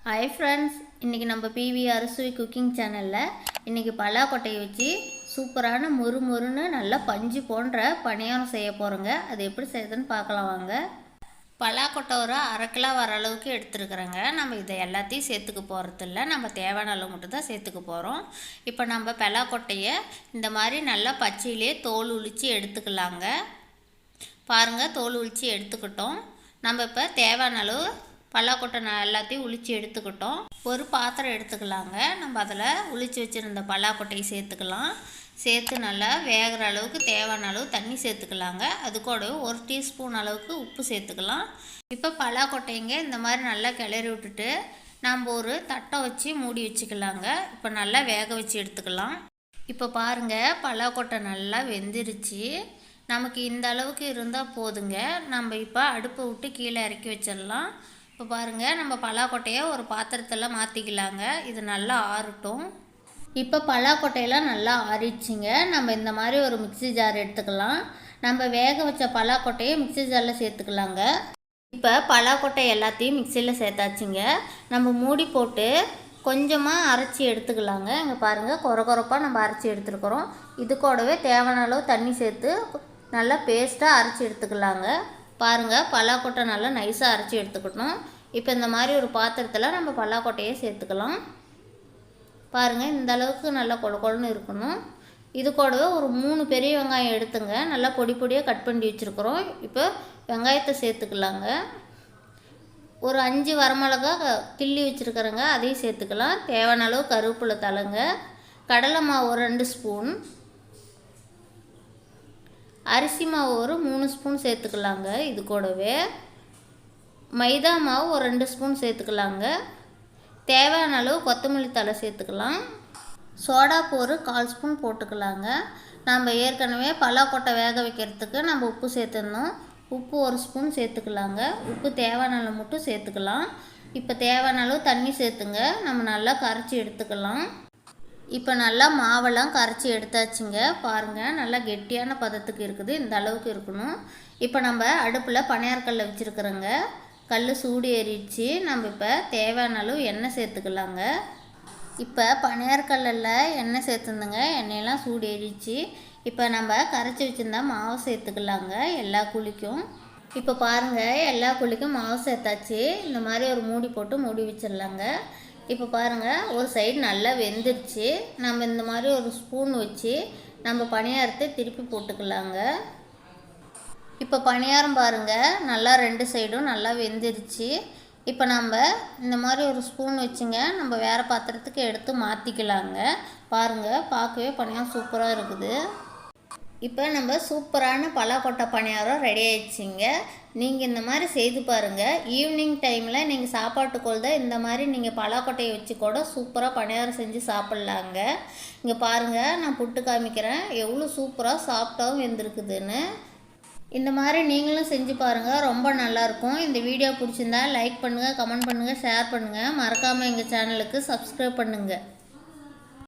Hi friends, இன்றைக்கி நம்ம PV அறுசுவை குக்கிங் சேனலில் இன்றைக்கி பலாக்கொட்டையை வச்சு சூப்பரான மொறுன்னு நல்லா பஞ்சு போன்ற பணியாரம் செய்ய போகிறோங்க. அது எப்படி செய்யுதுன்னு பார்க்கலாம் வாங்க. பலாக்கொட்டை ஒரு 1/2 கிலோ வர அளவுக்கு எடுத்துருக்குறேங்க. நம்ம இதை எல்லாத்தையும் சேர்த்துக்க போகிறது இல்லை, நம்ம தேவையான அளவு மட்டும் தான் சேர்த்துக்க போகிறோம். இப்போ நம்ம பலாக்கொட்டையை இந்த மாதிரி நல்லா பச்சையிலே தோல் உளித்து எடுத்துக்கலாங்க. பாருங்கள், தோல் உளித்து எடுத்துக்கிட்டோம். நம்ம இப்போ தேவையான அளவு பலாக்கொட்டை எல்லாத்தையும் உளித்து எடுத்துக்கிட்டோம். ஒரு பாத்திரம் எடுத்துக்கலாங்க. நம்ம அதில் உளித்து வச்சுருந்த பலாக்கொட்டையை சேர்த்துக்கலாம். சேர்த்து நல்லா வேகிற அளவுக்கு தேவையான அளவு தண்ணி சேர்த்துக்கலாங்க. அது கூட 1 டீஸ்பூன் அளவுக்கு உப்பு சேர்த்துக்கலாம். இப்போ பலாக்கொட்டைங்க இந்த மாதிரி நல்லா கிளறி விட்டுட்டு நம்ம ஒரு தட்டை வச்சு மூடி வச்சுக்கலாங்க. இப்போ நல்லா வேக வச்சு எடுத்துக்கலாம். இப்போ பாருங்கள், பலாக்கொட்டை நல்லா வெந்துருச்சு. நமக்கு இந்த அளவுக்கு இருந்தால் போதுங்க. நம்ம இப்போ அடுப்பை விட்டு கீழே இறக்கி வச்சிடலாம். இப்போ பாருங்கள், நம்ம பலாக்கொட்டையை ஒரு பாத்திரத்தில் மாற்றிக்கலாங்க. இது நல்லா ஆறட்டும். இப்போ பலாக்கொட்டையெல்லாம் நல்லா ஆறிடுச்சிங்க. நம்ம இந்த மாதிரி ஒரு மிக்ஸி ஜார் எடுத்துக்கலாம். நம்ம வேக வச்ச பலாக்கொட்டையை மிக்ஸி ஜாரில் சேர்த்துக்கலாங்க. இப்போ பலாக்கொட்டை எல்லாத்தையும் மிக்சியில் சேர்த்தாச்சுங்க. நம்ம மூடி போட்டு கொஞ்சமாக அரைச்சி எடுத்துக்கலாங்க. இங்கே பாருங்கள், கொரப்பாக நம்ம அரைச்சி எடுத்துருக்குறோம். இது கூடவே தேவையான அளவு தண்ணி சேர்த்து நல்லா பேஸ்ட்டாக அரைச்சி எடுத்துக்கலாங்க. பாருங்கள், பலாக்கொட்டை நல்லா நைஸாக அரைச்சி எடுத்துக்கணும். இப்போ இந்த மாதிரி ஒரு பாத்திரத்தில் நம்ம பலாக்கொட்டையை சேர்த்துக்கலாம். பாருங்கள், இந்த அளவுக்கு நல்லா கொழுன்னு இருக்கணும். இது கூடவே ஒரு 3 பெரிய வெங்காயம் எடுத்துங்க. நல்லா பொடியாக கட் பண்ணி வச்சுருக்குறோம். இப்போ வெங்காயத்தை சேர்த்துக்கலாங்க. ஒரு 5 வரமிளகா கிள்ளி வச்சுருக்கிறேங்க, அதையும் சேர்த்துக்கலாம். தேவையான அளவு கருவேப்பிலை தழைங்க. கடலை மாவு ஒரு 2 ஸ்பூன், அரிசி மாவு ஒரு 3 ஸ்பூன் சேர்த்துக்கலாங்க. இது கூடவே மைதா மாவு ஒரு 2 ஸ்பூன் சேர்த்துக்கலாங்க. தேவையான அளவு கொத்தமல்லி தழை சேர்த்துக்கலாம். சோடாப்பு ஒரு 1/4 ஸ்பூன் போட்டுக்கலாங்க. நம்ம ஏற்கனவே பலாக்கொட்டை வேக வைக்கிறதுக்கு நம்ம உப்பு சேர்த்துருந்தோம். உப்பு 1 ஸ்பூன் சேர்த்துக்கலாங்க. உப்பு தேவையான அளவு மட்டும் சேர்த்துக்கலாம். இப்போ தேவையான அளவு தண்ணி சேர்த்துங்க. நம்ம நல்லா கரைச்சி எடுத்துக்கலாம். இப்போ நல்லா மாவெல்லாம் கரைச்சி எடுத்தாச்சுங்க. பாருங்கள், நல்லா கெட்டியான பதத்துக்கு இருக்குது. இந்த அளவுக்கு இருக்கணும். இப்போ நம்ம அடுப்பில் பனியாரக்கல்லை வச்சுருக்குறோங்க. கல் சூடு ஏறிடுச்சு. நம்ம இப்போ தேவையான அளவு எண்ணெய் சேர்த்துக்கலாங்க. இப்போ பனியாரக்கல்லில் எண்ணெய் சேர்த்துருந்துங்க. எண்ணெயெல்லாம் சூடு ஏறிடுச்சு. இப்போ நம்ம கரைச்சி வச்சுருந்தா மாவு சேர்த்துக்கலாங்க எல்லா குழிக்கும். இப்போ பாருங்கள், எல்லா குழிக்கும் மாவு சேர்த்தாச்சு. இந்த மாதிரி ஒரு மூடி போட்டு மூடி வச்சிடலாங்க. இப்போ பாருங்கள், ஒரு சைடு நல்லா வெந்துருச்சு. நம்ம இந்த மாதிரி ஒரு ஸ்பூன் வச்சு நம்ம பணியாரத்தை திருப்பி போட்டுக்கலாங்க. இப்போ பணியாரம் பாருங்கள், நல்லா 2 சைடும் நல்லா வெந்துருச்சு. இப்போ நம்ம இந்த மாதிரி ஒரு ஸ்பூன் வச்சுங்க நம்ம வேறு பாத்திரத்துக்கு எடுத்து மாற்றிக்கலாங்க. பாருங்கள், பார்க்கவே பணியாரம் சூப்பராக இருக்குது. இப்போ நம்ம சூப்பரான பலாக்கொட்டை பணியாரம் ரெடி ஆயிடுச்சிங்க. நீங்கள் இந்த மாதிரி செய்து பாருங்கள். ஈவினிங் டைமில் நீங்கள் சாப்பாட்டுக்குள் தான் இந்த மாதிரி நீங்கள் பலாக்கொட்டையை வச்சு கூட சூப்பராக பணியாரம் செஞ்சு சாப்பிட்லாங்க. இங்கே பாருங்கள், நான் புட்டு காமிக்கிறேன் எவ்வளோ சூப்பராக சாஃப்டாகவும் வெந்திருக்குதுன்னு. இந்த மாதிரி நீங்களும் செஞ்சு பாருங்கள், ரொம்ப நல்லாயிருக்கும். இந்த வீடியோ பிடிச்சிருந்தா லைக் பண்ணுங்கள், கமெண்ட் பண்ணுங்கள், ஷேர் பண்ணுங்கள். மறக்காமல் எங்கள் சேனலுக்கு சப்ஸ்கிரைப் பண்ணுங்கள்.